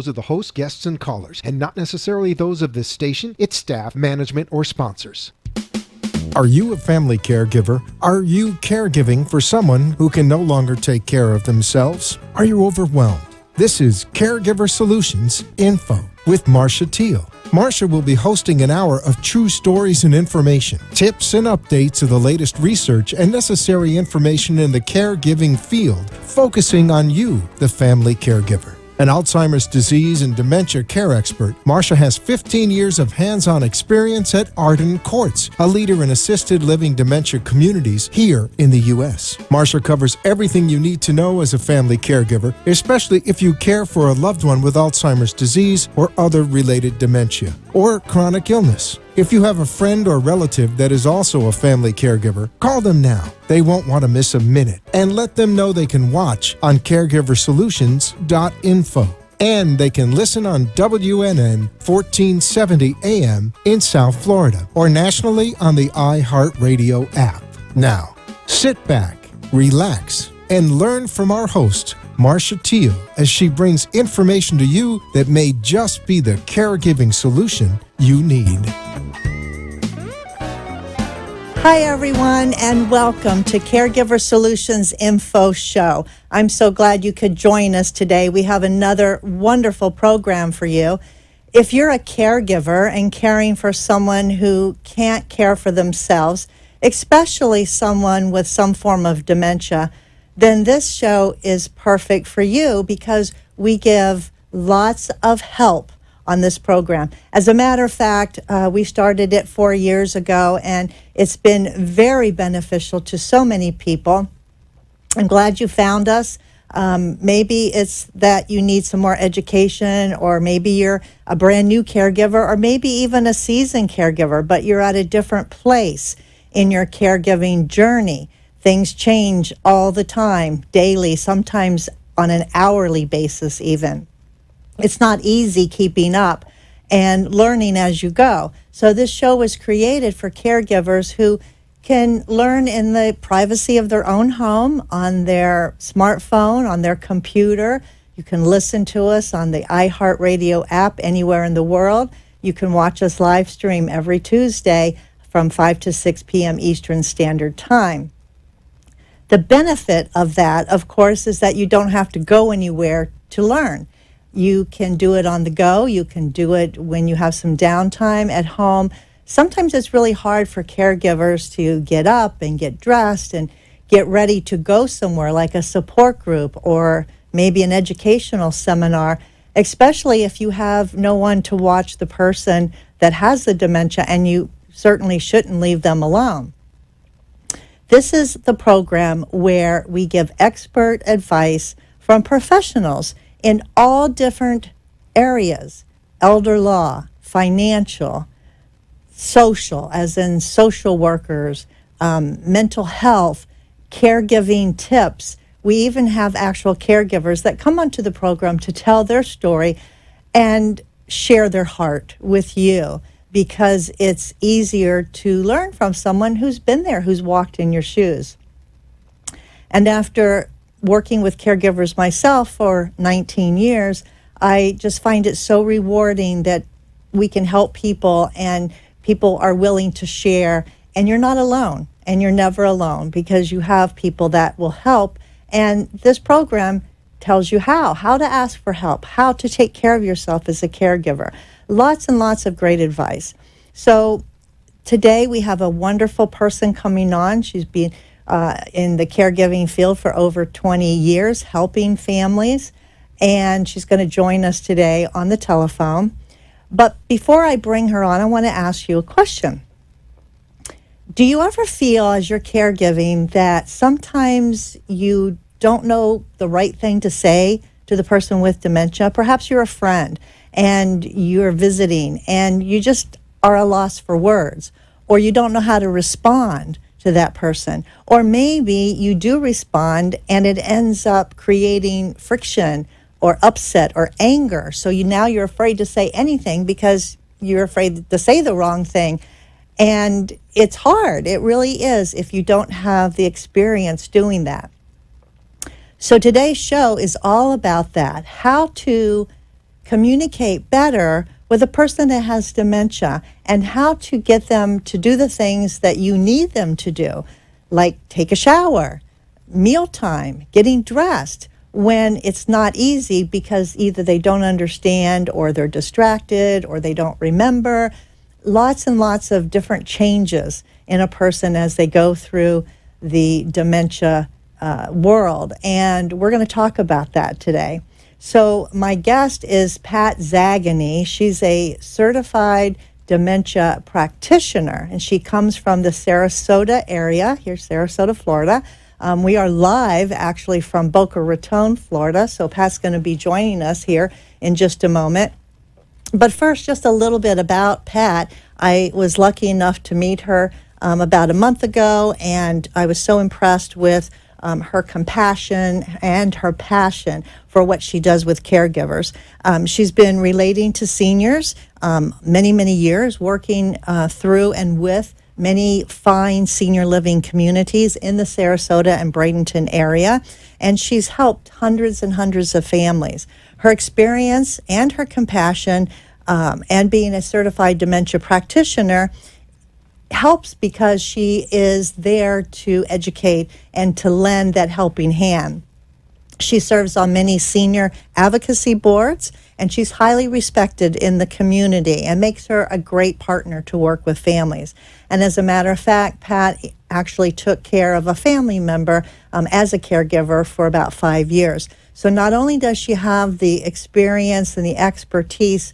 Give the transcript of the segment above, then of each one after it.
those of the host, guests, and callers, and not necessarily those of this station, its staff, management, or sponsors. Are you a family caregiver? Are you caregiving for someone who can no longer take care of themselves? Are you overwhelmed? This is Caregiver Solutions Info with Marcia Teele. Marcia will be hosting an hour of true stories and information, tips and updates of the latest research and necessary information in the caregiving field, focusing on you, the family caregiver. An Alzheimer's disease and dementia care expert, Marcia has 15 years of hands-on experience at Arden Courts, a leader in assisted living dementia communities here in the U.S. Marcia covers everything you need to know as a family caregiver, especially if you care for a loved one with Alzheimer's disease or other related dementia or chronic illness. If you have a friend or relative that is also a family caregiver, call them now. They won't want to miss a minute. And let them know they can watch on caregiversolutions.info. And they can listen on WNN 1470 AM in South Florida or nationally on the iHeartRadio app. Now, sit back, relax, and learn from our host, Marcia Teele, as she brings information to you that may just be the caregiving solution you need. Hi, everyone, and welcome to Caregiver Solutions Info Show. I'm so glad you could join us today. We have another wonderful program for you. If you're a caregiver and caring for someone who can't care for themselves, especially someone with some form of dementia, then this show is perfect for you because we give lots of help on this program. As a matter of fact, we started it 4 years ago, and it's been very beneficial to so many people. I'm glad you found us. Maybe it's that you need some more education, or maybe you're a brand new caregiver, or maybe even a seasoned caregiver, but you're at a different place in your caregiving journey. Things change all the time, daily, sometimes on an hourly basis even. It's not easy keeping up and learning as you go. So this show was created for caregivers who can learn in the privacy of their own home, on their smartphone, on their computer. You can listen to us on the iHeartRadio app anywhere in the world. You can watch us live stream every Tuesday from 5 to 6 p.m. Eastern Standard Time. The benefit of that, of course, is that you don't have to go anywhere to learn. You can do it on the go. You can do it when you have some downtime at home. Sometimes it's really hard for caregivers to get up and get dressed and get ready to go somewhere like a support group or maybe an educational seminar, especially if you have no one to watch the person that has the dementia, and you certainly shouldn't leave them alone. This is the program where we give expert advice from professionals in all different areas: elder law, financial, social, as in social workers, mental health, caregiving tips. We even have actual caregivers that come onto the program to tell their story and share their heart with you, because it's easier to learn from someone who's been there, who's walked in your shoes. And after working with caregivers myself for 19 years, I just find it so rewarding that we can help people and people are willing to share, and you're not alone, and you're never alone because you have people that will help. And this program tells you how to ask for help, how to take care of yourself as a caregiver. Lots and lots of great advice. So today we have a wonderful person coming on. She's been in the caregiving field for over 20 years, helping families, and she's going to join us today on the telephone. But before I bring her on, I want to ask you a question. Do you ever feel as you're caregiving that sometimes you don't know the right thing to say to the person with dementia? Perhaps you're a friend and you're visiting and you just are at a loss for words, or you don't know how to respond to that person. Or maybe you do respond and it ends up creating friction or upset or anger. So now you're afraid to say anything because you're afraid to say the wrong thing. And it's hard. It really is if you don't have the experience doing that. So today's show is all about that, how to communicate better with a person that has dementia and how to get them to do the things that you need them to do, like take a shower, mealtime, getting dressed, when it's not easy because either they don't understand or they're distracted or they don't remember. Lots and lots of different changes in a person as they go through the dementia world. And we're going to talk about that today. So my guest is Pat Zagany. She's a certified dementia practitioner, and she comes from the Sarasota area, here, Sarasota, Florida. We are live, actually, from Boca Raton, Florida, so Pat's going to be joining us here in just a moment. But first, just a little bit about Pat. I was lucky enough to meet her about a month ago, and I was so impressed with her compassion and her passion for what she does with caregivers. She's been relating to seniors many, many years, working through and with many fine senior living communities in the Sarasota and Bradenton area, and she's helped hundreds and hundreds of families. Her experience and her compassion and being a certified dementia practitioner helps because she is there to educate and to lend that helping hand. She serves on many senior advocacy boards, and she's highly respected in the community and makes her a great partner to work with families. And as a matter of fact, Pat actually took care of a family member as a caregiver for about 5 years. So not only does she have the experience and the expertise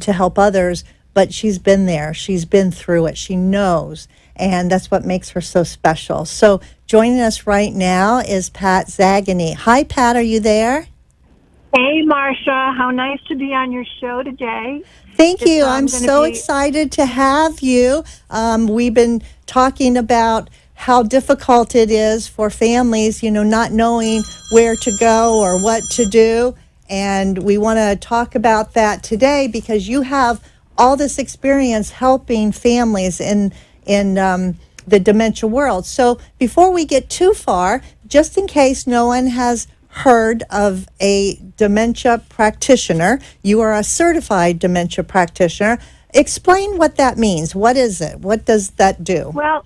to help others, but she's been there. She's been through it. She knows. And that's what makes her so special. So joining us right now is Pat Zagany. Hi, Pat. Are you there? Hey, Marcia. How nice to be on your show today. Thank you. I'm so excited to have you. We've been talking about how difficult it is for families, not knowing where to go or what to do. And we want to talk about that today because you have all this experience helping families in the dementia world. So before we get too far, just in case no one has heard of a dementia practitioner, you are a certified dementia practitioner. Explain what that means. What is it? What does that do? Well,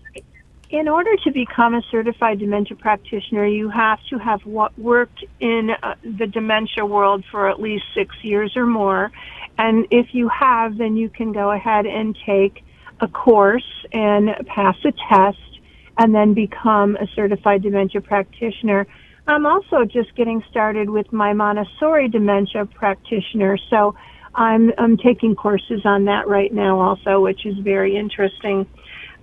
in order to become a certified dementia practitioner, you have to have worked in the dementia world for at least 6 years or more. And if you have, then you can go ahead and take a course and pass a test and then become a certified dementia practitioner. I'm also just getting started with my Montessori dementia practitioner, so I'm taking courses on that right now also, which is very interesting.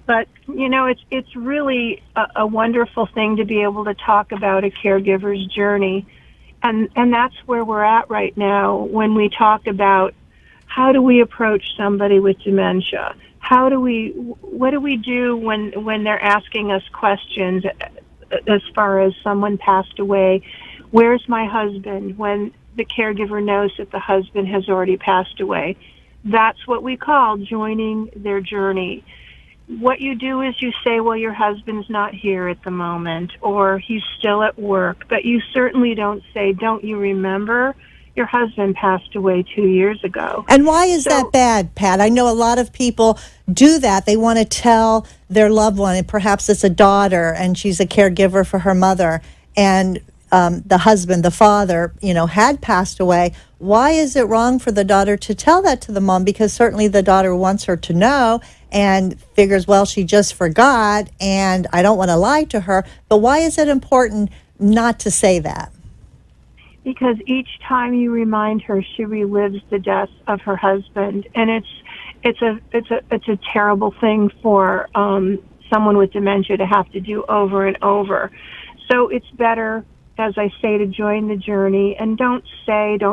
But, it's really a wonderful thing to be able to talk about a caregiver's journey. And that's where we're at right now when we talk about how do we approach somebody with dementia? What do we do when they're asking us questions as far as someone passed away? Where's my husband? When the caregiver knows that the husband has already passed away. That's what we call joining their journey. What you do is you say, well, your husband's not here at the moment, or he's still at work, but you certainly don't say, don't you remember? Your husband passed away 2 years ago. And why is that bad, Pat? I know a lot of people do that. They want to tell their loved one, and perhaps it's a daughter, and she's a caregiver for her mother, and the husband, the father, had passed away. Why is it wrong for the daughter to tell that to the mom? Because certainly the daughter wants her to know and figures, well, she just forgot, and I don't want to lie to her. But why is it important not to say that? Because each time you remind her, she relives the death of her husband, and it's a terrible thing for someone with dementia to have to do over and over. So it's better, as I say, to join the journey and don't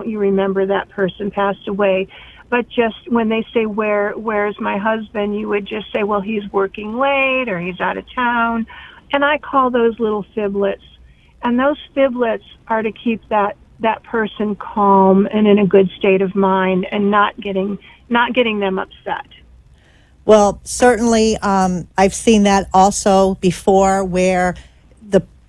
you remember that person passed away, but just when they say where's my husband, you would just say, well, he's working late or he's out of town, and I call those little fiblets. And those fiblets are to keep that person calm and in a good state of mind and not getting them upset. Well, certainly I've seen that also before where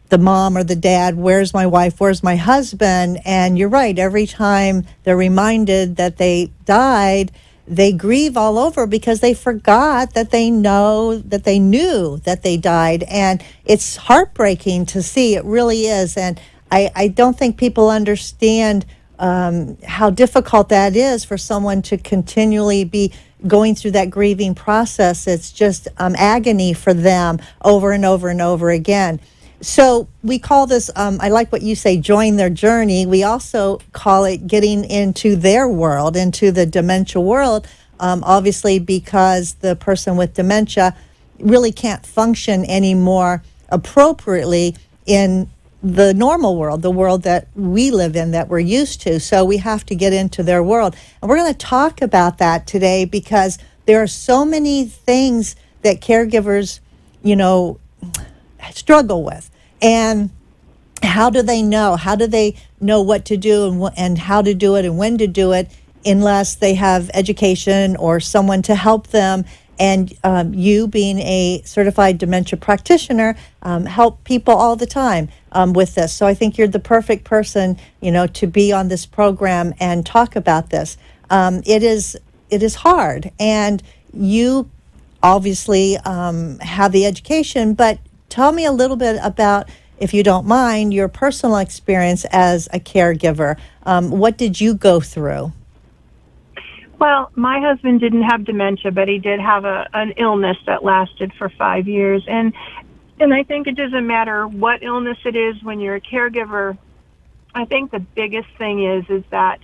the the mom or the dad, where's my wife, where's my husband? And you're right, every time they're reminded that they died, they grieve all over because they forgot that they knew that they died. And it's heartbreaking to see, it really is. And I don't think people understand how difficult that is for someone to continually be going through that grieving process. It's just agony for them over and over and over again. So we call this, I like what you say, join their journey. We also call it getting into their world, into the dementia world, obviously because the person with dementia really can't function anymore appropriately in the normal world, the world that we live in, that we're used to. So we have to get into their world. And we're going to talk about that today because there are so many things that caregivers, struggle with. And how do they know? How do they know what to do and how to do it and when to do it unless they have education or someone to help them? And you, being a certified dementia practitioner, help people all the time with this. So I think you're the perfect person, to be on this program and talk about this. It is hard, and you obviously have the education, but tell me a little bit about, if you don't mind, your personal experience as a caregiver. What did you go through? Well, my husband didn't have dementia, but he did have an illness that lasted for 5 years. And I think it doesn't matter what illness it is when you're a caregiver. I think the biggest thing is that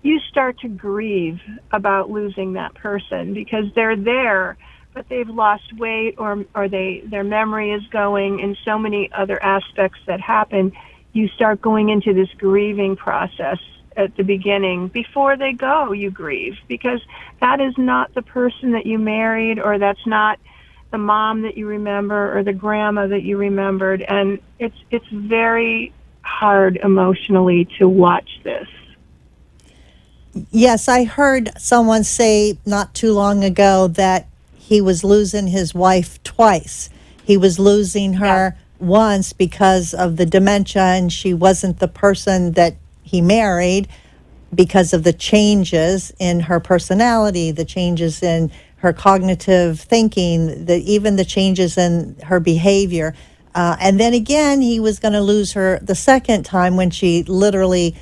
you start to grieve about losing that person because they're there, but they've lost weight or their memory is going, and so many other aspects that happen. You start going into this grieving process at the beginning. Before they go, you grieve because that is not the person that you married, or that's not the mom that you remember or the grandma that you remembered. And it's very hard emotionally to watch this. Yes, I heard someone say not too long ago that he was losing his wife twice. He was losing her once because of the dementia, and she wasn't the person that he married because of the changes in her personality, the changes in her cognitive thinking, even the changes in her behavior. And then again, he was going to lose her the second time when she literally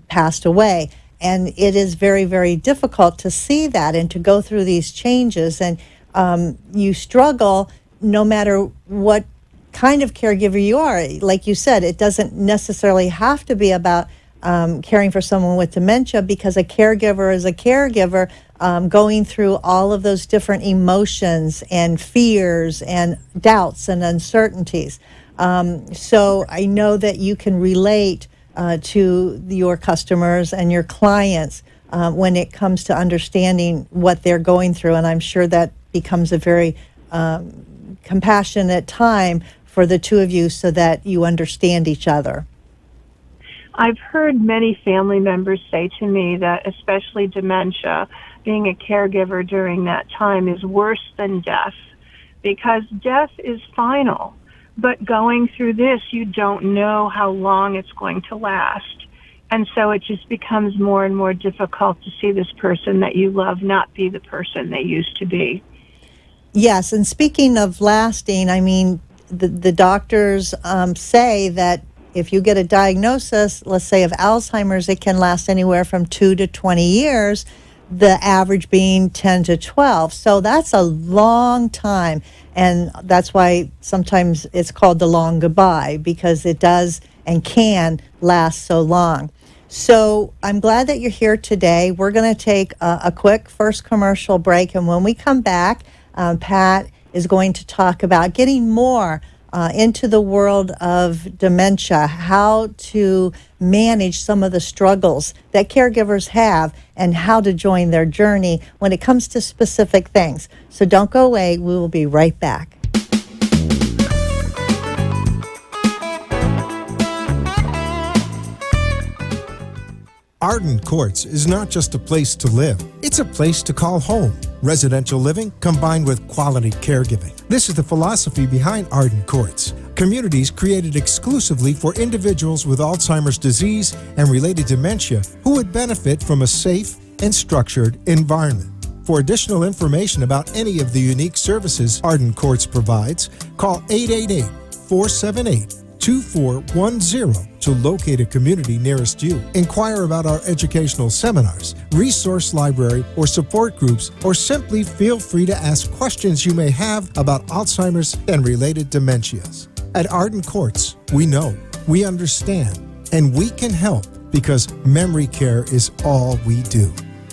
passed away. And it is very, very difficult to see that and to go through these changes. And you struggle no matter what kind of caregiver you are. Like you said, it doesn't necessarily have to be about caring for someone with dementia, because a caregiver is a caregiver, going through all of those different emotions and fears and doubts and uncertainties. So I know that you can relate to your customers and your clients when it comes to understanding what they're going through. And I'm sure that becomes a very compassionate time for the two of you so that you understand each other. I've heard many family members say to me that especially dementia, being a caregiver during that time is worse than death, because death is final. But going through this, you don't know how long it's going to last. And so it just becomes more and more difficult to see this person that you love not be the person they used to be. Yes, and speaking of lasting, I mean, the doctors say that if you get a diagnosis, let's say of Alzheimer's, it can last anywhere from 2 to 20 years, the average being 10 to 12. So that's a long time. And that's why sometimes it's called the long goodbye, because it does and can last so long. So I'm glad that you're here today. We're going to take a quick first commercial break. And when we come back, Pat is going to talk about getting more into the world of dementia, how to manage some of the struggles that caregivers have, and how to join their journey when it comes to specific things. So don't go away. We will be right back. Arden Courts is not just a place to live, it's a place to call home. Residential living combined with quality caregiving. This is the philosophy behind Arden Courts. Communities created exclusively for individuals with Alzheimer's disease and related dementia who would benefit from a safe and structured environment. For additional information about any of the unique services Arden Courts provides, call 888-478-2410 to locate a community nearest you. Inquire about our educational seminars, resource library, or support groups, or simply feel free to ask questions you may have about Alzheimer's and related dementias. At Arden Courts, we know, we understand, and we can help because memory care is all we do.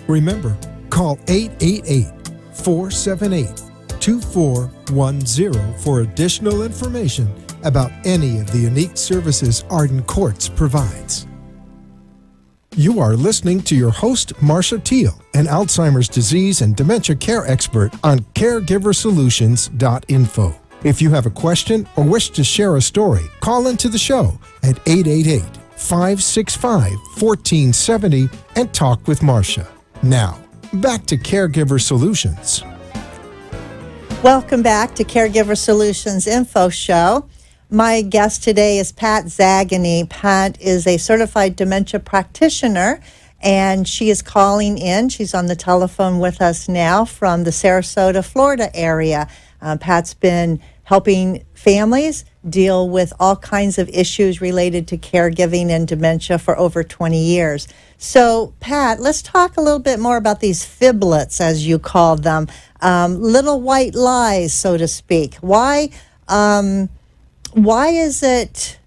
Remember, call 888-478-2410 for additional information about any of the unique services Arden Courts provides. You are listening to your host, Marcia Teele, an Alzheimer's disease and dementia care expert on CareGiverSolutions.info. If you have a question or wish to share a story, call into the show at 888-565-1470 and talk with Marcia. Now, back to Caregiver Solutions. Welcome back to Caregiver Solutions Info Show. My guest today is Pat Zagany. Pat is a certified dementia practitioner, and she is calling in. She's on the telephone with us now from the Sarasota, Florida area. Pat's been helping families deal with all kinds of issues related to caregiving and dementia for over 20 years. So, Pat, let's talk a little bit more about these fiblets, as you call them, little white lies, so to speak. Why is it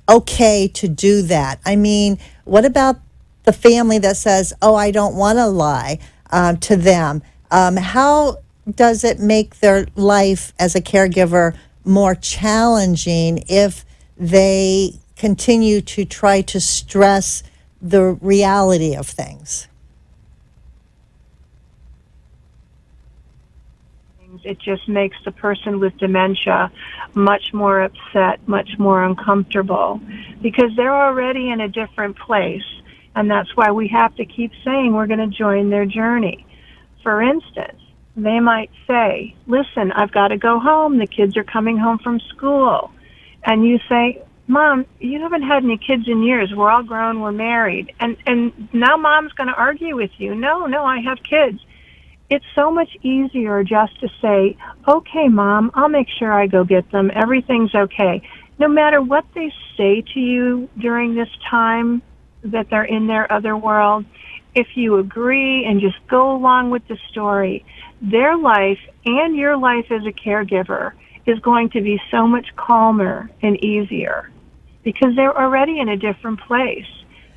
okay to do that? I mean, what about the family that says, oh, I don't want to lie to them? How does it make their life as a caregiver more challenging if they continue to try to stress the reality of things? It just makes the person with dementia much more upset, much more uncomfortable, because they're already in a different place, and that's why we have to keep saying we're going to join their journey. For instance, they might say, listen, I've got to go home. The kids are coming home from school. And you say, Mom, you haven't had any kids in years. We're all grown. We're married. And now Mom's going to argue with you. No, I have kids. It's so much easier just to say, okay, Mom, I'll make sure I go get them. Everything's okay. No matter what they say to you during this time that they're in their other world, if you agree and just go along with the story, their life and your life as a caregiver is going to be so much calmer and easier because they're already in a different place.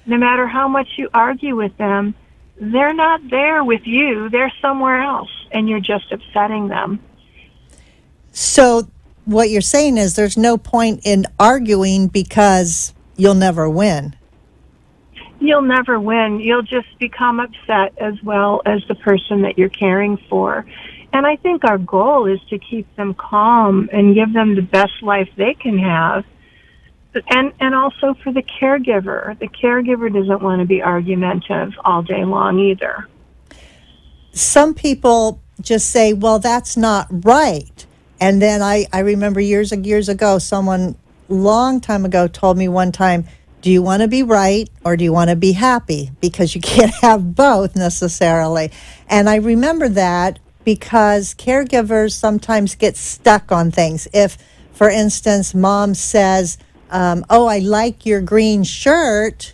No matter how much you argue with them, they're not there with you. They're somewhere else, and you're just upsetting them. So what you're saying is there's no point in arguing because you'll never win. You'll never win. You'll just become upset as well as the person that you're caring for. And I think our goal is to keep them calm and give them the best life they can have. And also for the caregiver. The caregiver doesn't want to be argumentative all day long either. Some people just say, well, that's not right. And then I remember years ago, someone long time ago told me one time, do you want to be right or do you want to be happy? Because you can't have both necessarily. And I remember that because caregivers sometimes get stuck on things. If, for instance, Mom says, oh, I like your green shirt,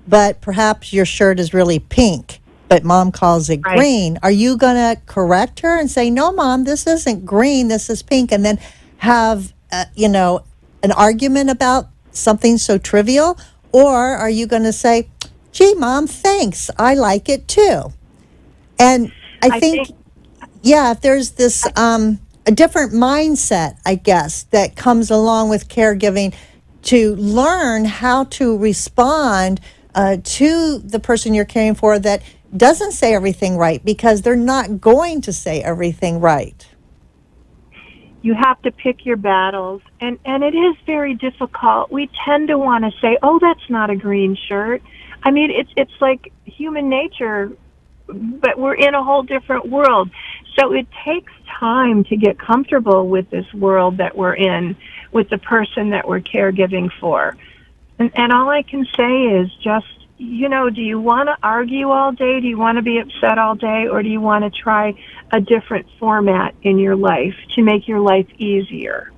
but perhaps your shirt is really pink, but Mom calls it right. Green. Are you going to correct her and say, no, Mom, this isn't green, this is pink, and then have, an argument about something so trivial? Or are you going to say, gee, Mom, thanks, I like it too? And I think if there's this a different mindset, I guess, that comes along with caregiving to learn how to respond to the person you're caring for that doesn't say everything right, because they're not going to say everything right. You have to pick your battles, and it is very difficult. We tend to want to say, oh, that's not a green shirt. I mean, it's like human nature, but we're in a whole different world. So it takes time to get comfortable with this world that we're in, with the person that we're caregiving for. And all I can say is just, do you want to argue all day? Do you want to be upset all day? Or do you want to try a different format in your life to make your life easier?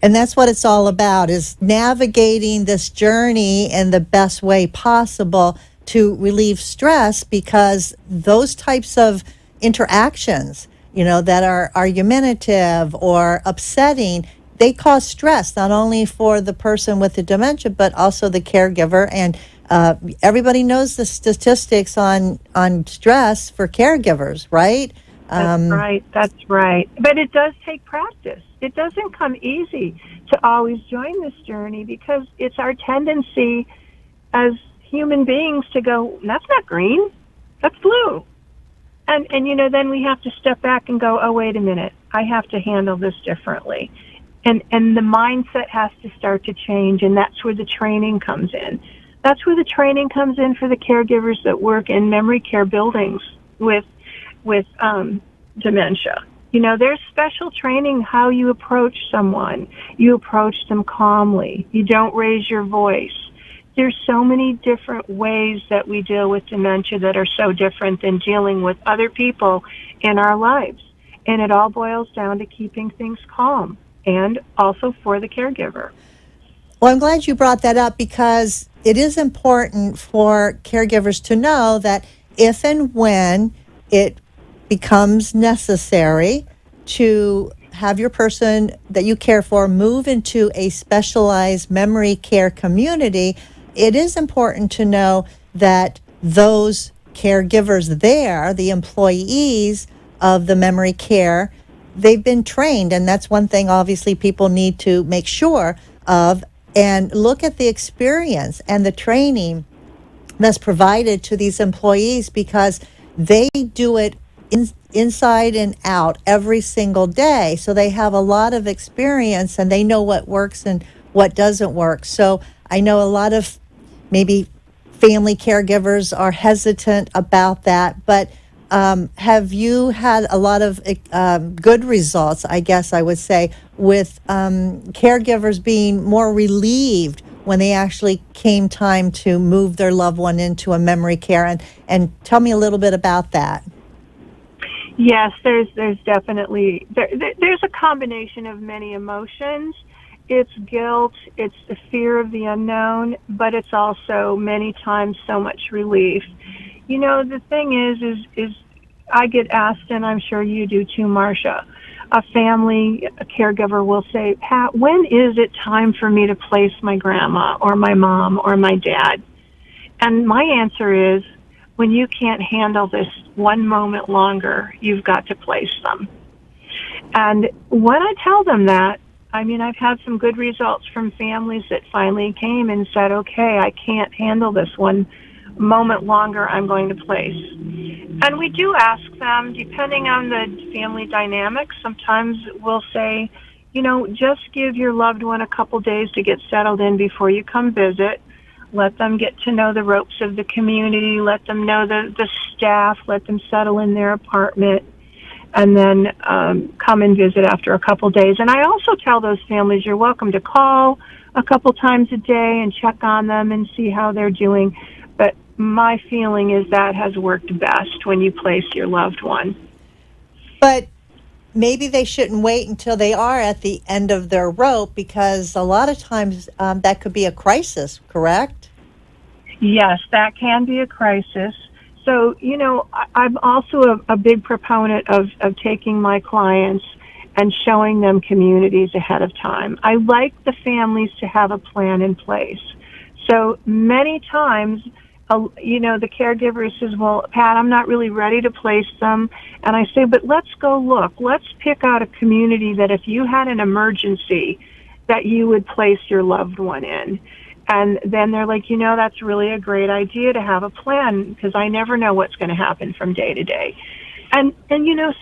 And that's what it's all about, is navigating this journey in the best way possible to relieve stress, because those types of interactions, that are argumentative or upsetting, they cause stress, not only for the person with the dementia, but also the caregiver. And everybody knows the statistics on stress for caregivers, right? That's right. But it does take practice. It doesn't come easy to always join this journey, because it's our tendency as human beings to go, that's not green, that's blue. And then we have to step back and go, oh, wait a minute, I have to handle this differently. And the mindset has to start to change, and that's where the training comes in. That's where the training comes in for the caregivers that work in memory care buildings with dementia. There's special training how you approach someone. You approach them calmly. You don't raise your voice. There's so many different ways that we deal with dementia that are so different than dealing with other people in our lives. And it all boils down to keeping things calm, and also for the caregiver. Well, I'm glad you brought that up, because it is important for caregivers to know that if and when it becomes necessary to have your person that you care for move into a specialized memory care community, it is important to know that those caregivers there, the employees of the memory care, they've been trained. And that's one thing, obviously, people need to make sure of, and look at the experience and the training that's provided to these employees, because they do it inside and out every single day. So they have a lot of experience, and they know what works and what doesn't work. So I know a lot of maybe family caregivers are hesitant about that, but have you had a lot of good results, I guess I would say, with caregivers being more relieved when they actually came time to move their loved one into a memory care? And tell me a little bit about that. Yes, there's definitely, there's a combination of many emotions. It's guilt, it's the fear of the unknown, but it's also many times so much relief. The thing is I get asked, and I'm sure you do too, Marcia, a caregiver will say, Pat, when is it time for me to place my grandma or my mom or my dad? And my answer is, when you can't handle this one moment longer, you've got to place them. And when I tell them that, I've had some good results from families that finally came and said, okay, I can't handle this one moment longer, I'm going to place. And we do ask them, depending on the family dynamics, sometimes we'll say, just give your loved one a couple days to get settled in before you come visit. Let them get to know the ropes of the community, let them know the staff, let them settle in their apartment, and then come and visit after a couple days. And I also tell those families, you're welcome to call a couple times a day and check on them and see how they're doing. But my feeling is that has worked best when you place your loved one. But maybe they shouldn't wait until they are at the end of their rope, because a lot of times that could be a crisis, correct? Yes, that can be a crisis. So, I'm also a big proponent of taking my clients and showing them communities ahead of time. I like the families to have a plan in place. So many times, the caregiver says, well, Pat, I'm not really ready to place them. And I say, but let's go look. Let's pick out a community that if you had an emergency, that you would place your loved one in. And then they're like, that's really a great idea to have a plan, because I never know what's going to happen from day to day. And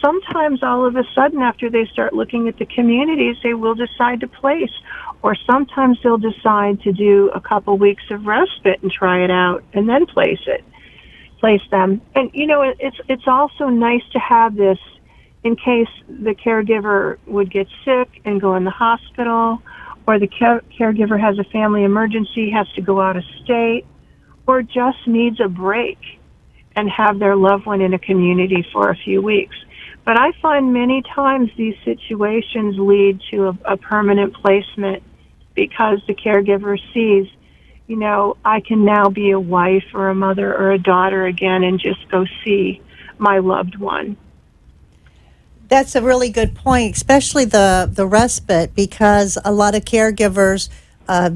sometimes all of a sudden after they start looking at the communities, they will decide to place, or sometimes they'll decide to do a couple weeks of respite and try it out and then place them. And it's also nice to have this in case the caregiver would get sick and go in the hospital, or the caregiver has a family emergency, has to go out of state, or just needs a break and have their loved one in a community for a few weeks. But I find many times these situations lead to a permanent placement because the caregiver sees, I can now be a wife or a mother or a daughter again and just go see my loved one. That's a really good point, especially the respite, because a lot of caregivers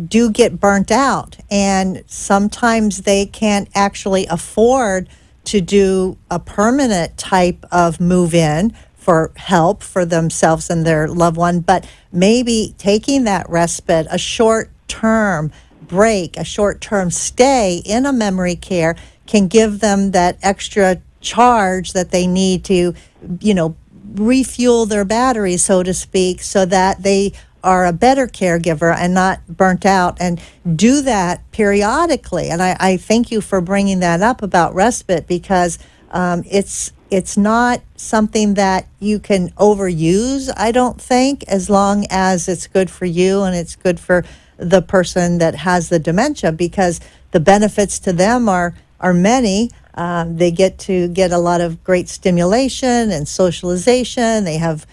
do get burnt out, and sometimes they can't actually afford to do a permanent type of move-in for help for themselves and their loved one, but maybe taking that respite, a short-term break, a short-term stay in a memory care can give them that extra charge that they need to, refuel their batteries, so to speak, so that they are a better caregiver and not burnt out, and do that periodically. And I thank you for bringing that up about respite, because it's not something that you can overuse, I don't think, as long as it's good for you and it's good for the person that has the dementia, because the benefits to them are many. They get to get a lot of great stimulation and socialization. They have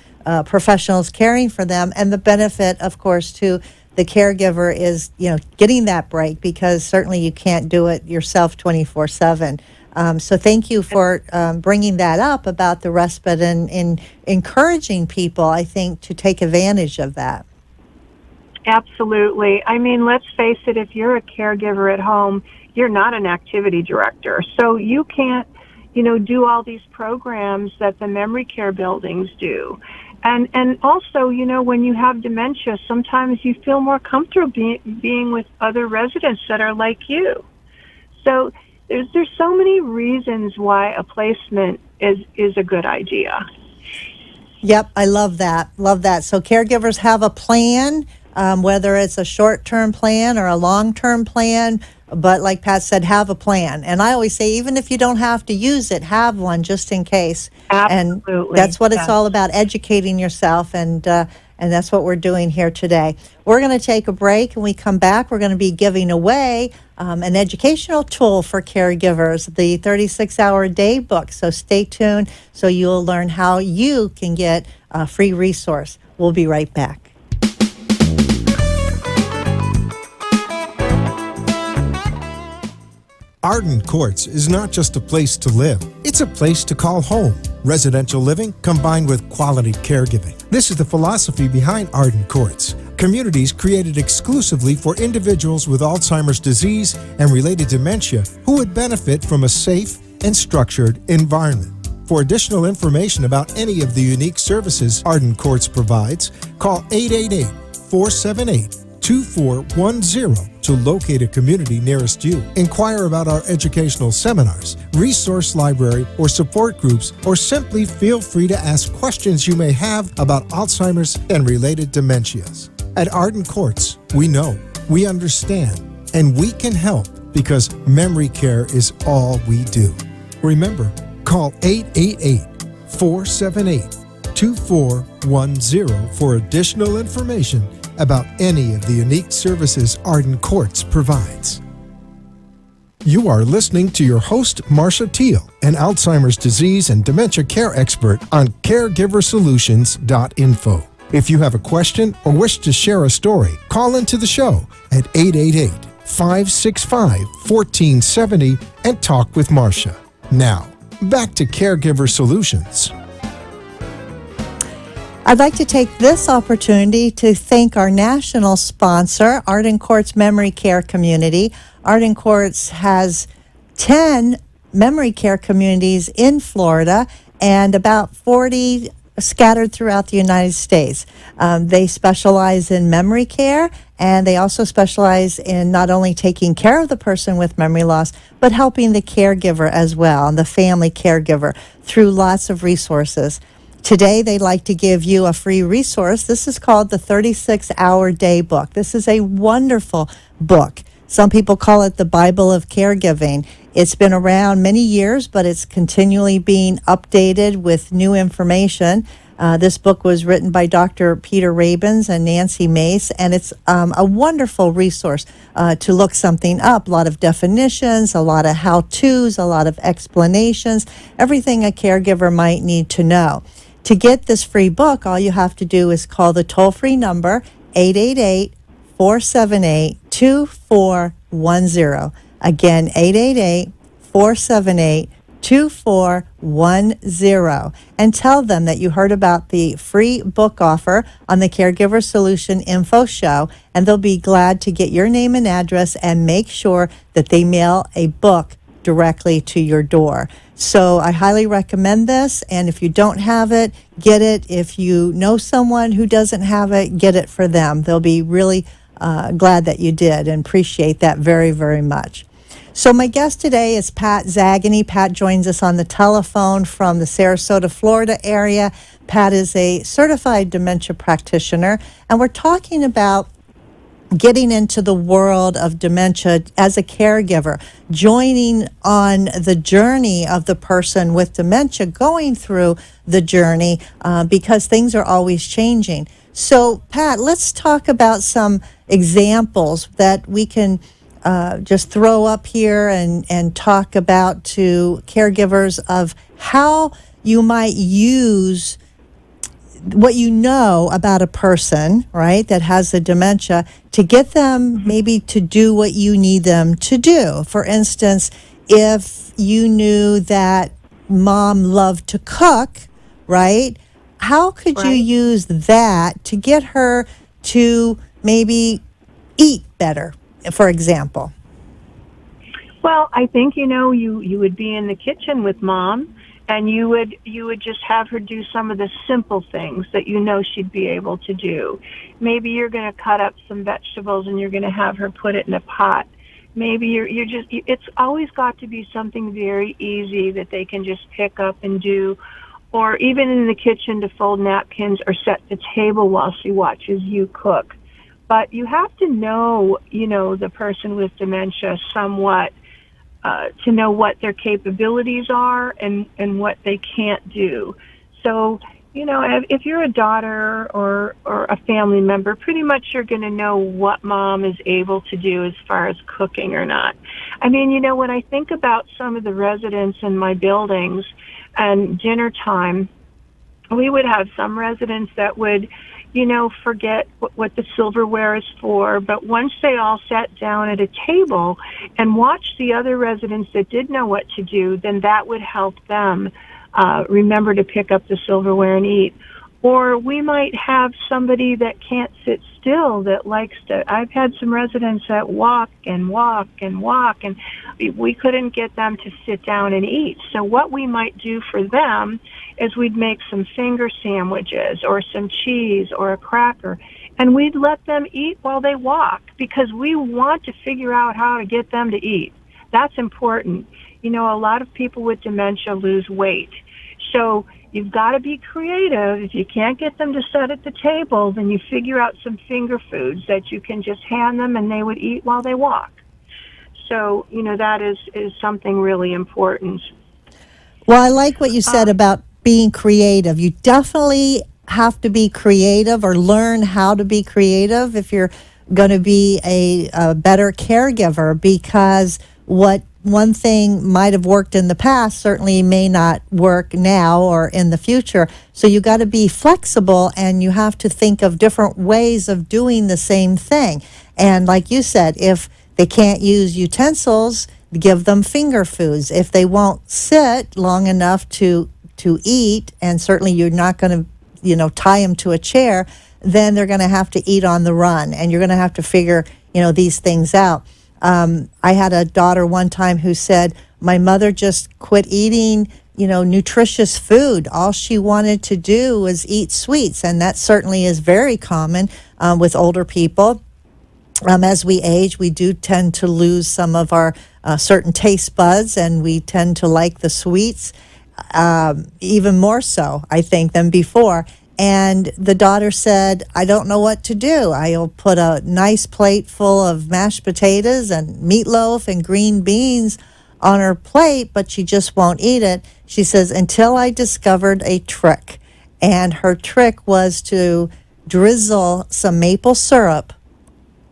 professionals caring for them, and the benefit, of course, to the caregiver is getting that break, because certainly you can't do it yourself 24/7. So thank you for bringing that up about the respite and encouraging people, I think, to take advantage of that. Absolutely. I mean, let's face it, if you're a caregiver at home, you're not an activity director. So you can't, do all these programs that the memory care buildings do. And also, when you have dementia, sometimes you feel more comfortable being with other residents that are like you. So there's so many reasons why a placement is a good idea. Yep, I love that. Love that. So caregivers have a plan, whether it's a short-term plan or a long-term plan. But like Pat said, have a plan. And I always say, even if you don't have to use it, have one just in case. Absolutely. And that's what it's Yes. all about, educating yourself. And that's what we're doing here today. We're going to take a break. And we come back, we're going to be giving away an educational tool for caregivers, the 36-hour day book. So stay tuned so you'll learn how you can get a free resource. We'll be right back. Arden Courts is not just a place to live, it's a place to call home. Residential living combined with quality caregiving. This is the philosophy behind Arden Courts. Communities created exclusively for individuals with Alzheimer's disease and related dementia who would benefit from a safe and structured environment. For additional information about any of the unique services Arden Courts provides, call 888-478-2410 to locate a community nearest you. Inquire about our educational seminars, resource library, or support groups, or simply feel free to ask questions you may have about Alzheimer's and related dementias. At Arden Courts, we know, we understand, and we can help because memory care is all we do. Remember, call 888-478-2410 for additional information about any of the unique services Arden Courts provides. You are listening to your host, Marcia Teele, an Alzheimer's disease and dementia care expert on CareGiverSolutions.info. If you have a question or wish to share a story, call into the show at 888-565-1470 and talk with Marcia. Now, back to Caregiver Solutions. I'd like to take this opportunity to thank our national sponsor, Arden Courts Memory Care Community. Arden Courts has 10 memory care communities in Florida and about 40 scattered throughout the United States. They specialize in memory care, and they also specialize in not only taking care of the person with memory loss, but helping the caregiver as well, and the family caregiver through lots of resources. Today, they'd like to give you a free resource. This is called the 36-Hour Day Book. This is a wonderful book. Some people call it the Bible of Caregiving. It's been around many years, but it's continually being updated with new information. This book was written by Dr. Peter Rabins and Nancy Mace, and it's a wonderful resource to look something up. A lot of definitions, a lot of how-tos, a lot of explanations, everything a caregiver might need to know. To get this free book, all you have to do is call the toll-free number 888-478-2410. Again, 888-478-2410, and tell them that you heard about the free book offer on the Caregiver Solution Info Show, and they'll be glad to get your name and address and make sure that they mail a book directly to your door. So I highly recommend this, and if you don't have it, get it. If you know someone who doesn't have it, get it for them. They'll be really glad that you did and appreciate that very, very much. So my guest today is Pat Zagany. Pat joins us on the telephone from the Sarasota, Florida area. Pat is a certified dementia practitioner, and we're talking about getting into the world of dementia as a caregiver, joining on the journey of the person with dementia, going through the journey because things are always changing. So, Pat, let's talk about some examples that we can just throw up here and talk about to caregivers of how you might use what you know about a person, right, that has the dementia to get them maybe to do what you need them to do. For instance, if you knew that mom loved to cook, right, how could you use that to get her to maybe eat better, for example? Well, I think, you would be in the kitchen with mom, and you would just have her do some of the simple things that she'd be able to do. Maybe you're going to cut up some vegetables and you're going to have her put it in a pot. Maybe it's always got to be something very easy that they can just pick up and do, or even in the kitchen to fold napkins or set the table while she watches you cook. But you have to know, the person with dementia somewhat, to know what their capabilities are and what they can't do. So, if you're a daughter or a family member, pretty much you're going to know what mom is able to do as far as cooking or not. I mean, when I think about some of the residents in my buildings and dinner time, we would have some residents that would, forget what the silverware is for. But once they all sat down at a table and watched the other residents that did know what to do, then that would help them remember to pick up the silverware and eat. Or we might have somebody that can't sit still that likes to. I've had some residents that walk and walk and walk, and we couldn't get them to sit down and eat. So what we might do for them is we'd make some finger sandwiches or some cheese or a cracker, and we'd let them eat while they walk because we want to figure out how to get them to eat. That's important. A lot of people with dementia lose weight. So you've got to be creative. If you can't get them to sit at the table, then you figure out some finger foods that you can just hand them and they would eat while they walk. So, that is something really important. Well, I like what you said about being creative. You definitely have to be creative or learn how to be creative if you're going to be a better caregiver, because what one thing might have worked in the past certainly may not work now or in the future. So you got to be flexible, and you have to think of different ways of doing the same thing. And like you said, if they can't use utensils, give them finger foods. If they won't sit long enough to eat, and certainly you're not going to, tie them to a chair, then they're going to have to eat on the run, and you're going to have to figure, these things out. I had a daughter one time who said, my mother just quit eating nutritious food. All she wanted to do was eat sweets, and that certainly is very common with older people. As we age, we do tend to lose some of our certain taste buds, and we tend to like the sweets even more so, I think, than before. And the daughter said, I don't know what to do. I'll put a nice plate full of mashed potatoes and meatloaf and green beans on her plate, but she just won't eat it. She says, until I discovered a trick. And her trick was to drizzle some maple syrup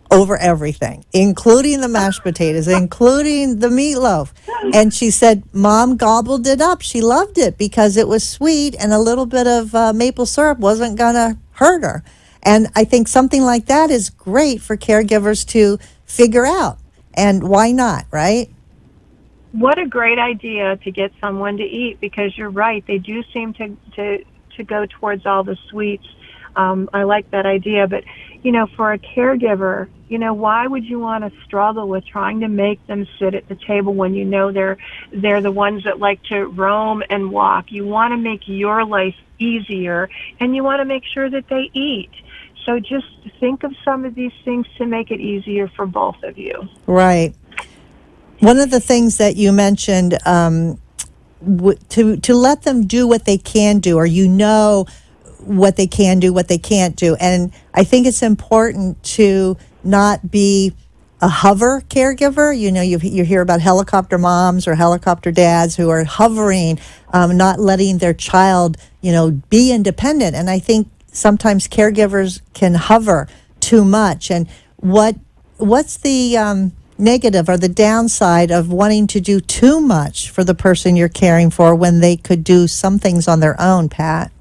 over everything, including the mashed potatoes, including the meatloaf. And she said, Mom gobbled it up. She loved it because it was sweet, and a little bit of maple syrup wasn't going to hurt her. And I think something like that is great for caregivers to figure out. And why not, right? What a great idea to get someone to eat, because you're right. They do seem to go towards all the sweets. I like that idea. But, for a caregiver, why would you want to struggle with trying to make them sit at the table when they're the ones that like to roam and walk? You want to make your life easier, and you want to make sure that they eat. So just think of some of these things to make it easier for both of you. Right. One of the things that you mentioned, to let them do what they can do, or what they can do, what they can't do. And I think it's important to not be a hover caregiver. You hear about helicopter moms or helicopter dads who are hovering, not letting their child, be independent. And I think sometimes caregivers can hover too much. And what's the negative or the downside of wanting to do too much for the person you're caring for when they could do some things on their own, Pat?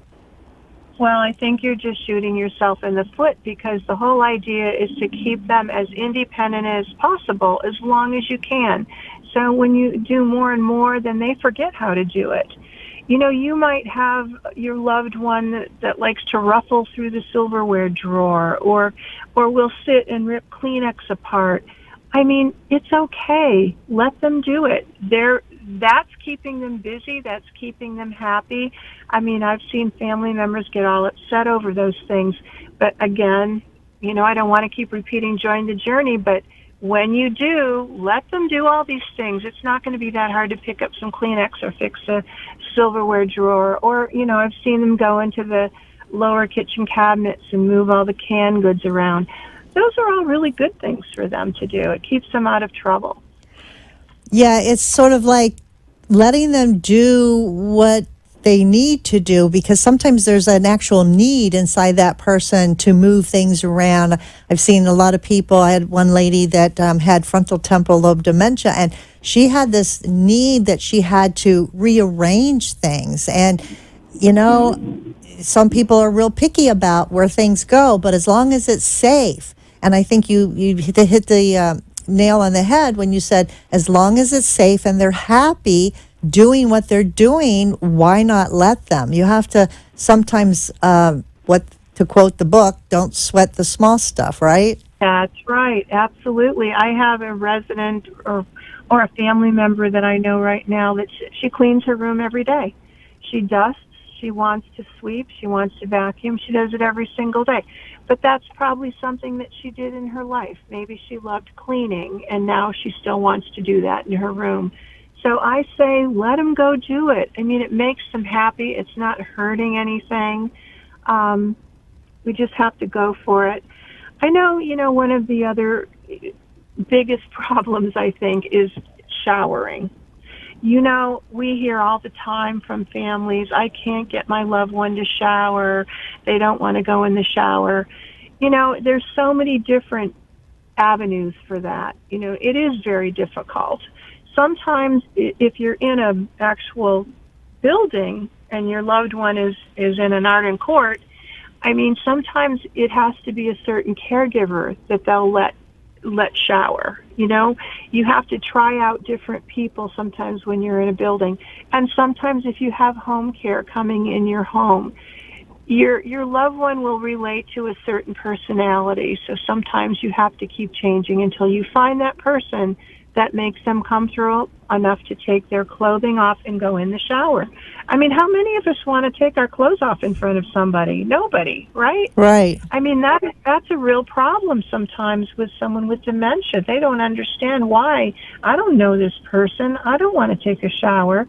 Well, I think you're just shooting yourself in the foot, because the whole idea is to keep them as independent as possible as long as you can. So when you do more and more, then they forget how to do it. You might have your loved one that likes to ruffle through the silverware drawer or will sit and rip Kleenex apart. I mean, it's okay. Let them do it. That's keeping them busy. That's keeping them happy. I mean, I've seen family members get all upset over those things. But again, I don't want to keep repeating join the journey, but when you do, let them do all these things. It's not going to be that hard to pick up some Kleenex or fix a silverware drawer. Or, I've seen them go into the lower kitchen cabinets and move all the canned goods around. Those are all really good things for them to do. It keeps them out of trouble. Yeah, it's sort of like letting them do what they need to do, because sometimes there's an actual need inside that person to move things around. I've seen a lot of people. I had one lady that had frontal temporal lobe dementia, and she had this need that she had to rearrange things. And, some people are real picky about where things go, but as long as it's safe, and I think you hit the nail on the head when you said, as long as it's safe and they're happy doing what they're doing, why not let them? You have to sometimes, to quote the book, don't sweat the small stuff, right? That's right. Absolutely. I have a resident or a family member that I know right now that she cleans her room every day. She dusts. She wants to sweep. She wants to vacuum. She does it every single day. But that's probably something that she did in her life. Maybe she loved cleaning, and now she still wants to do that in her room. So I say, let them go do it. I mean, it makes them happy. It's not hurting anything. We just have to go for it. I know, one of the other biggest problems, I think, is showering. We hear all the time from families, I can't get my loved one to shower. They don't want to go in the shower. There's so many different avenues for that. It is very difficult. Sometimes if you're in an actual building and your loved one is in an art and court, I mean, sometimes it has to be a certain caregiver that they'll let shower. You have to try out different people sometimes when you're in a building. And sometimes if you have home care coming in your home, your loved one will relate to a certain personality. So sometimes you have to keep changing until you find that person that makes them comfortable enough to take their clothing off and go in the shower. I mean, how many of us want to take our clothes off in front of somebody? Nobody, right? Right. I mean, that's a real problem sometimes with someone with dementia. They don't understand why. I don't know this person. I don't want to take a shower.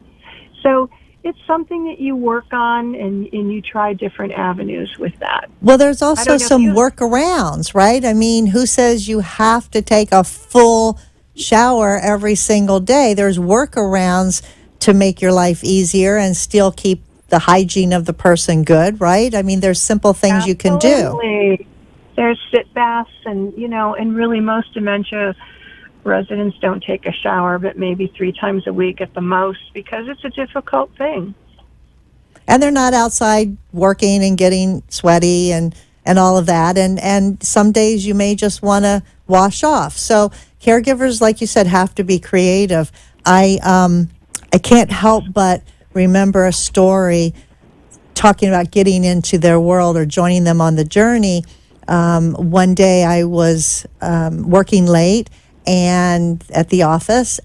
So it's something that you work on, and you try different avenues with that. Well, there's I also don't know if some you- workarounds, right? I mean, who says you have to take a full shower every single day? There's workarounds to make your life easier and still keep the hygiene of the person good, right? I mean, there's simple things you can do. Absolutely. There's sit baths, and and really most dementia residents don't take a shower, but maybe 3 times a week at the most, because it's a difficult thing. And they're not outside working and getting sweaty and all of that. And some days you may just want to wash off. So caregivers, like you said, have to be creative. I can't help but remember a story talking about getting into their world or joining them on the journey. One day I was working late and at the office,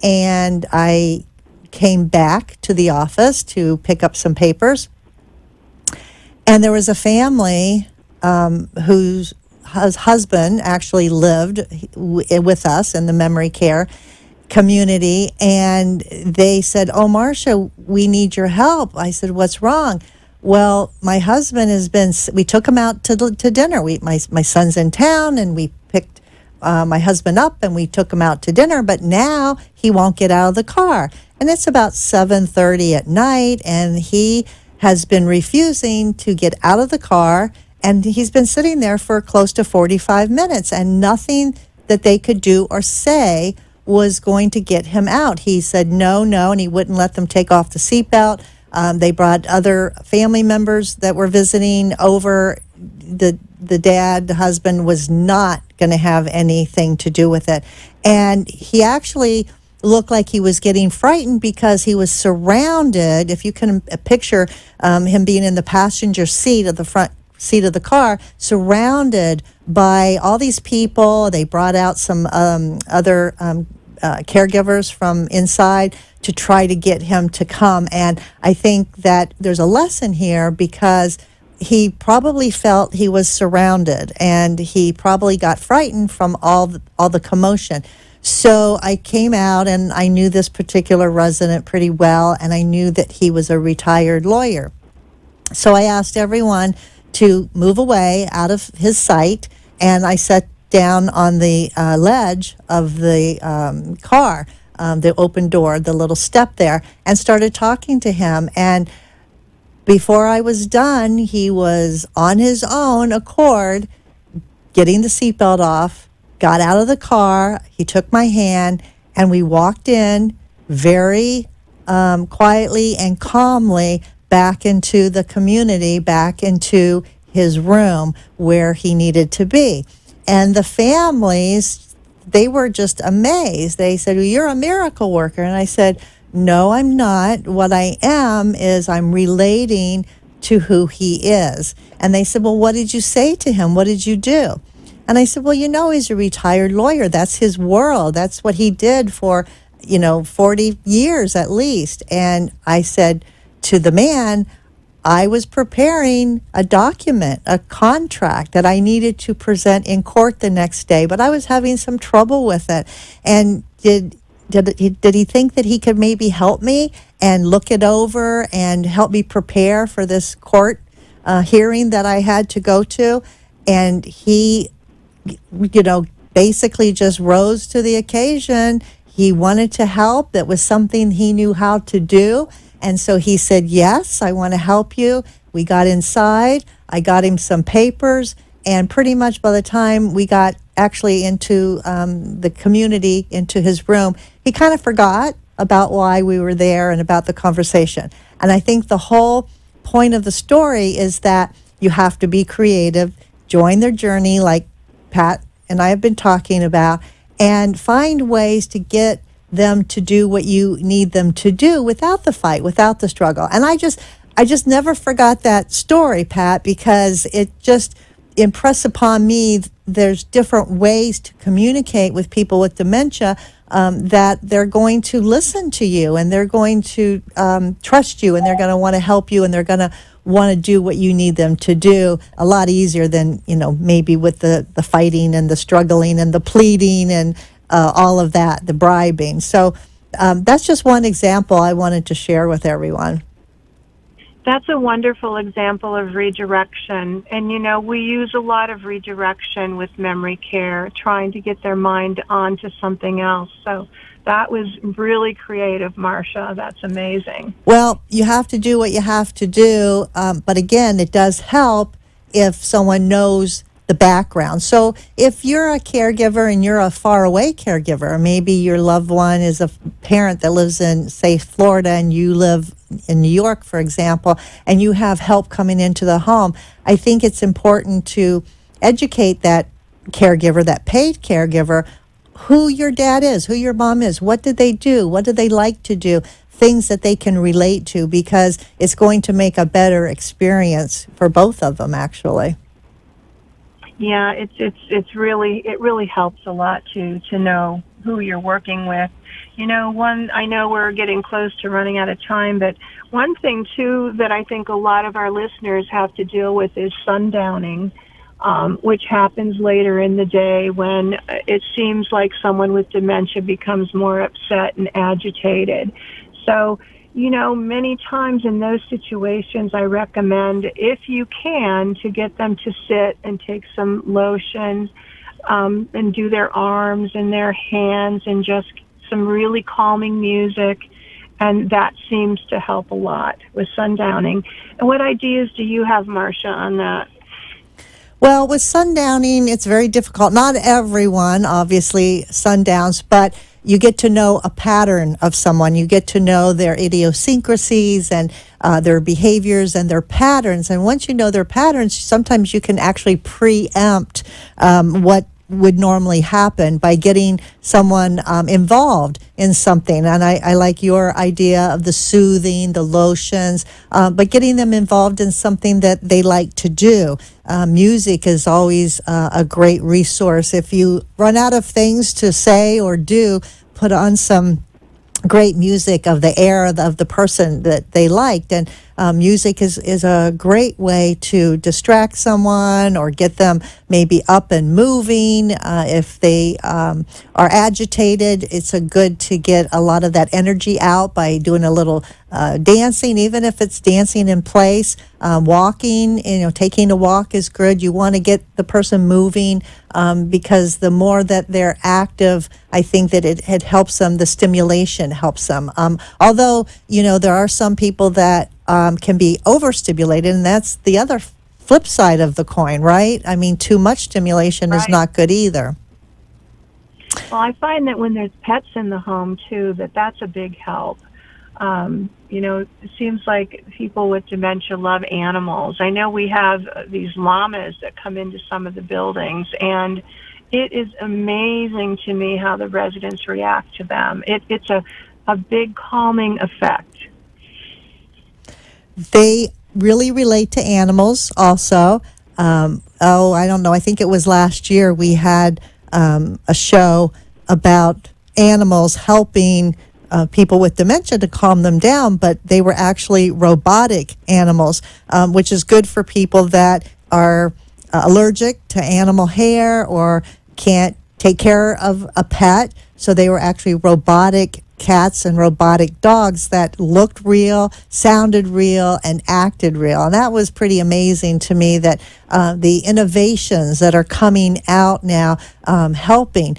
and I came back to the office to pick up some papers, and there was a family whose husband actually lived with us in the memory care community, and they said, "Oh, Marcia, we need your help." I said, "What's wrong?" "Well, my husband we took him out to dinner. My son's in town, and we picked my husband up and we took him out to dinner, but now he won't get out of the car. And it's about 7:30 at night, and he has been refusing to get out of the car, and he's been sitting there for close to 45 minutes, and nothing that they could do or say was going to get him out." He said no, and he wouldn't let them take off the seatbelt. They brought other family members that were visiting over. The dad, the husband, was not going to have anything to do with it. And he actually looked like he was getting frightened because he was surrounded, if you can picture him being in the passenger seat of the front seat of the car, surrounded by all these people. They brought out some other caregivers from inside to try to get him to come. And I think that there's a lesson here, because he probably felt he was surrounded, and he probably got frightened from all the commotion. So I came out, and I knew this particular resident pretty well, and I knew that he was a retired lawyer. So I asked everyone to move away out of his sight, and I sat down on the ledge of the car, the open door, the little step there, and started talking to him. And before I was done, he was on his own accord, getting the seatbelt off, got out of the car, he took my hand, and we walked in very quietly and calmly back into the community, back into his room where he needed to be. And the families, they were just amazed. They said, "Well, you're a miracle worker." And I said, "No, I'm not. What I am is I'm relating to who he is." And they said, "Well, what did you say to him? What did you do?" And I said, "Well, he's a retired lawyer. That's his world. That's what he did for, 40 years at least." And I said to the man, I was preparing a document, a contract that I needed to present in court the next day, but I was having some trouble with it. And did he think that he could maybe help me and look it over and help me prepare for this court hearing that I had to go to? And he, basically just rose to the occasion. He wanted to help. That was something he knew how to do. And so he said, "Yes, I want to help you." We got inside. I got him some papers. And pretty much by the time we got actually into the community, into his room, he kind of forgot about why we were there and about the conversation. And I think the whole point of the story is that you have to be creative, join their journey like Pat and I have been talking about, and find ways to get them to do what you need them to do without the fight, without the struggle. And I just never forgot that story, Pat, because it just impressed upon me there's different ways to communicate with people with dementia. that they're going to listen to you, and they're going to trust you, and they're going to want to help you, and they're going to want to do what you need them to do a lot easier than, maybe with the fighting and the struggling and the pleading and all of that, the bribing. So that's just one example I wanted to share with everyone. That's a wonderful example of redirection. And, we use a lot of redirection with memory care, trying to get their mind onto something else. So that was really creative, Marcia. That's amazing. Well, you have to do what you have to do. But again, it does help if someone knows the background. So if you're a caregiver and you're a faraway caregiver, maybe your loved one is a parent that lives in, say, Florida, and you live in New York, for example, and you have help coming into the home, I think it's important to educate that caregiver, that paid caregiver, who your dad is, who your mom is, what did they do, what do they like to do, things that they can relate to, because it's going to make a better experience for both of them, actually. Yeah, it really helps a lot to know who you're working with. I know we're getting close to running out of time, but one thing too that I think a lot of our listeners have to deal with is sundowning, which happens later in the day when it seems like someone with dementia becomes more upset and agitated. So, many times in those situations, I recommend, if you can, to get them to sit and take some lotion and do their arms and their hands and just some really calming music. And that seems to help a lot with sundowning. And what ideas do you have, Marcia, on that? Well, with sundowning, it's very difficult. Not everyone, obviously, sundowns, but you get to know a pattern of someone. You get to know their idiosyncrasies and their behaviors and their patterns. And once you know their patterns, sometimes you can actually preempt what would normally happen by getting someone involved in something. And I like your idea of the soothing, the lotions, but getting them involved in something that they like to do. Music is always a great resource. If you run out of things to say or do, put on some great music of the era of the person that they liked. And music is a great way to distract someone or get them maybe up and moving. If they are agitated, it's a good to get a lot of that energy out by doing a little dancing, even if it's dancing in place. Walking, taking a walk is good. You want to get the person moving because the more that they're active, I think that it helps them. The stimulation helps them. Although, there are some people that can be overstimulated, and that's the other flip side of the coin, right? I mean, too much stimulation is not good either. Well, I find that when there's pets in the home, too, that's a big help. It seems like people with dementia love animals. I know we have these llamas that come into some of the buildings, and it is amazing to me how the residents react to them. It's a big calming effect. They really relate to animals also. I don't know. I think it was last year we had a show about animals helping people with dementia to calm them down, but they were actually robotic animals, which is good for people that are allergic to animal hair or can't take care of a pet. So they were actually robotic cats and robotic dogs that looked real, sounded real, and acted real. And that was pretty amazing to me, that the innovations that are coming out now helping.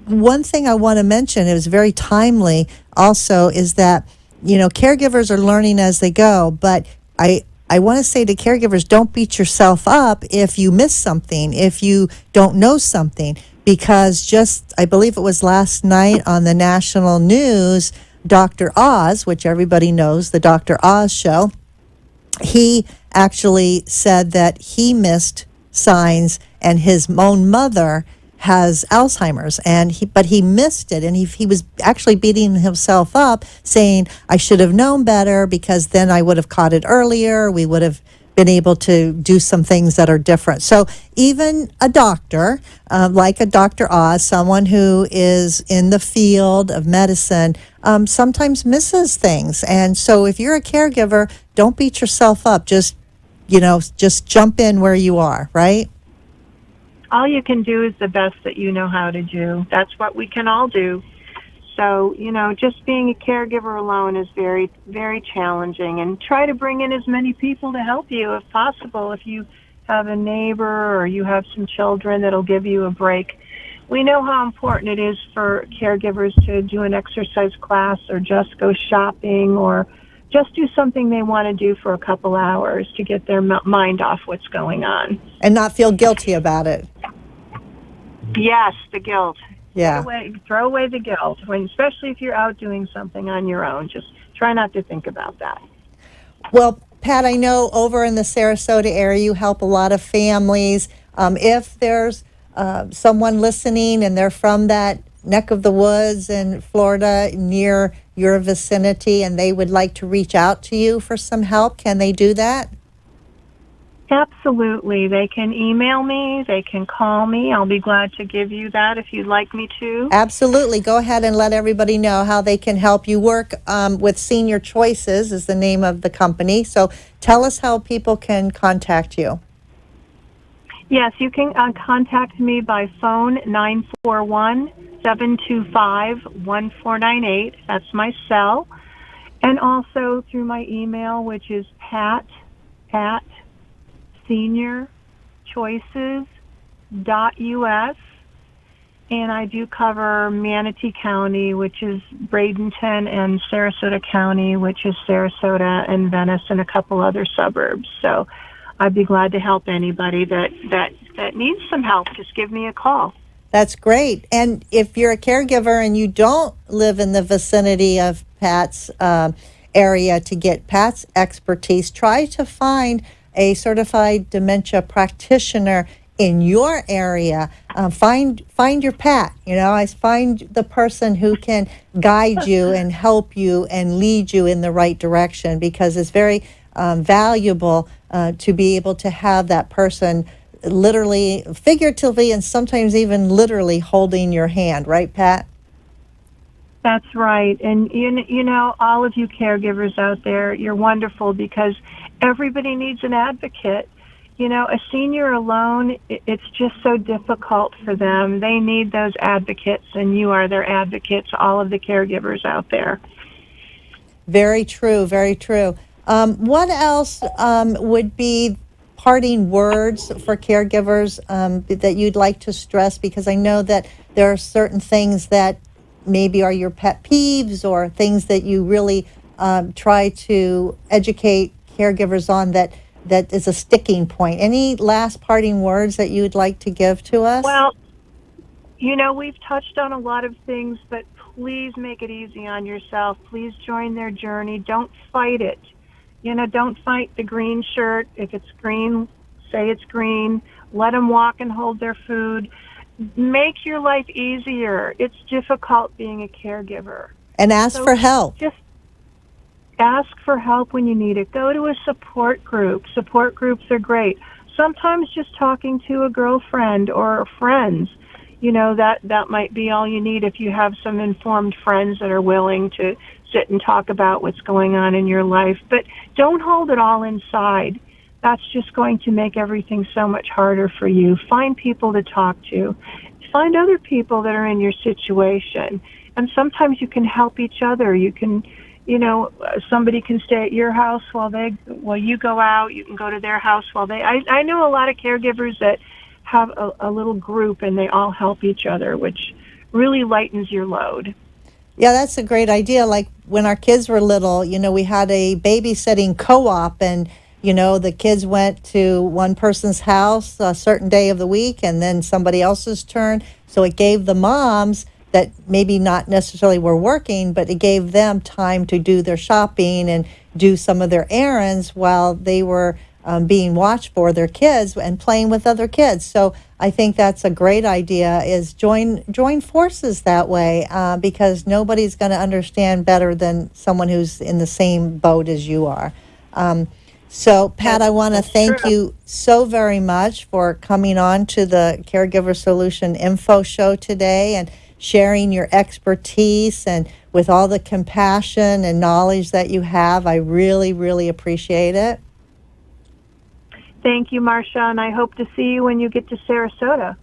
One thing I want to mention, it was very timely also, is that, caregivers are learning as they go, but I want to say to caregivers, don't beat yourself up if you miss something, if you don't know something, because I believe it was last night on the national news, Dr. Oz, which everybody knows, the Dr. Oz show, he actually said that he missed signs, and his own mother has Alzheimer's, but he missed it, and he was actually beating himself up, saying, I should have known better, because then I would have caught it earlier. We would have been able to do some things that are different. So even a doctor, like a Dr. Oz, someone who is in the field of medicine, sometimes misses things. And so if you're a caregiver, don't beat yourself up. Just jump in where you are, right? All you can do is the best that you know how to do. That's what we can all do. So, just being a caregiver alone is very, very challenging. And try to bring in as many people to help you if possible. If you have a neighbor or you have some children that'll give you a break. We know how important it is for caregivers to do an exercise class or just go shopping or just do something they want to do for a couple hours to get their mind off what's going on. And not feel guilty about it. Yes, the guilt. Yeah. Throw away the guilt, especially if you're out doing something on your own. Just try not to think about that. Well, Pat, I know over in the Sarasota area you help a lot of families. If there's someone listening and they're from that neck of the woods in Florida near your vicinity and they would like to reach out to you for some help, can they do that? Absolutely. They can email me. They can call me. I'll be glad to give you that if you'd like me to. Absolutely. Go ahead and let everybody know how they can help. You work with Senior Choices is the name of the company. So tell us how people can contact you. Yes, you can contact me by phone, 941-725-1498. That's my cell. And also through my email, which is pat@seniorchoices.us. And I do cover Manatee County, which is Bradenton, and Sarasota County, which is Sarasota and Venice and a couple other suburbs. So I'd be glad to help anybody that needs some help. Just give me a call. That's great. And if you're a caregiver and you don't live in the vicinity of Pat's area to get Pat's expertise, try to find a certified dementia practitioner in your area. Find your Pat. I find the person who can guide you and help you and lead you in the right direction, because it's very valuable to be able to have that person literally, figuratively, and sometimes even literally holding your hand. Right, Pat? That's right. And, all of you caregivers out there, you're wonderful, because everybody needs an advocate. A senior alone, it's just so difficult for them. They need those advocates, and you are their advocates, all of the caregivers out there. Very true, very true. What else would be parting words for caregivers that you'd like to stress? Because I know that there are certain things that maybe are your pet peeves or things that you really try to educate caregivers on that is a sticking point. Any last parting words that you would like to give to us? Well, we've touched on a lot of things, but please make it easy on yourself. Please join their journey. Don't fight it. Don't fight the green shirt. If it's green, say it's green. Let them walk and hold their food. Make your life easier. It's difficult being a caregiver. And ask for help. Just ask for help when you need it. Go to a support group. Support groups are great. Sometimes just talking to a girlfriend or friends, that might be all you need if you have some informed friends that are willing to sit and talk about what's going on in your life. But don't hold it all inside. That's just going to make everything so much harder for you. Find people to talk to. Find other people that are in your situation. And sometimes you can help each other. You can, somebody can stay at your house while you go out. You can go to their house while I know a lot of caregivers that have a little group and they all help each other, which really lightens your load. Yeah, that's a great idea. Like when our kids were little, we had a babysitting co-op, and the kids went to one person's house a certain day of the week and then somebody else's turn. So it gave the moms that maybe not necessarily were working, but it gave them time to do their shopping and do some of their errands while they were being watched for their kids and playing with other kids. So I think that's a great idea, is join forces that way, because nobody's going to understand better than someone who's in the same boat as you are. So, Pat, I want to That's thank true. you so very much for coming on to the Caregiver Solution Info Show today and sharing your expertise and with all the compassion and knowledge that you have. I really, really appreciate it. Thank you, Marcia, and I hope to see you when you get to Sarasota.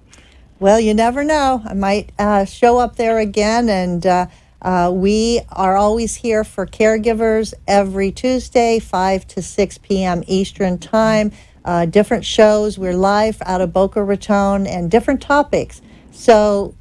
Well, you never know. I might show up there again, and we are always here for caregivers every Tuesday, 5 to 6 p.m. Eastern Time. Different shows. We're live out of Boca Raton and different topics. So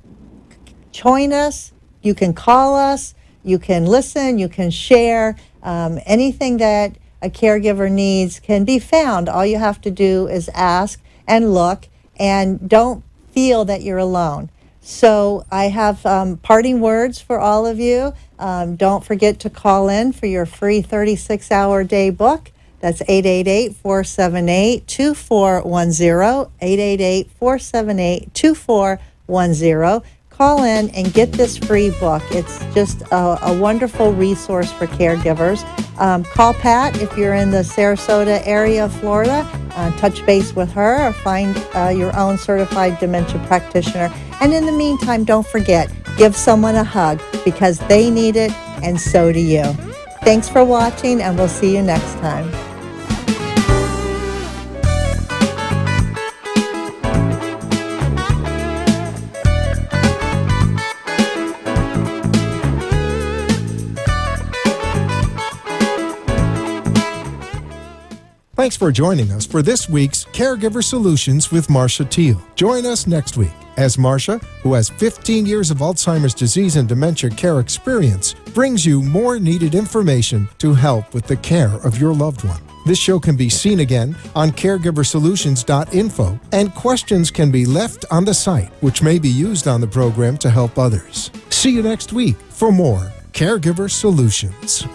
join us. You can call us. You can listen. You can share. Anything that a caregiver needs can be found. All you have to do is ask and look, and don't feel that you're alone. So I have parting words for all of you. Don't forget to call in for your free 36-hour day book. That's 888-478-2410, 888-478-2410. Call in and get this free book. It's just a wonderful resource for caregivers. Call Pat if you're in the Sarasota area of Florida. Touch base with her or find your own certified dementia practitioner. And in the meantime, don't forget, give someone a hug because they need it and so do you. Thanks for watching, and we'll see you next time. Thanks for joining us for this week's Caregiver Solutions with Marcia Teele. Join us next week as Marcia, who has 15 years of Alzheimer's disease and dementia care experience, brings you more needed information to help with the care of your loved one. This show can be seen again on caregiversolutions.info, and questions can be left on the site, which may be used on the program to help others. See you next week for more Caregiver Solutions.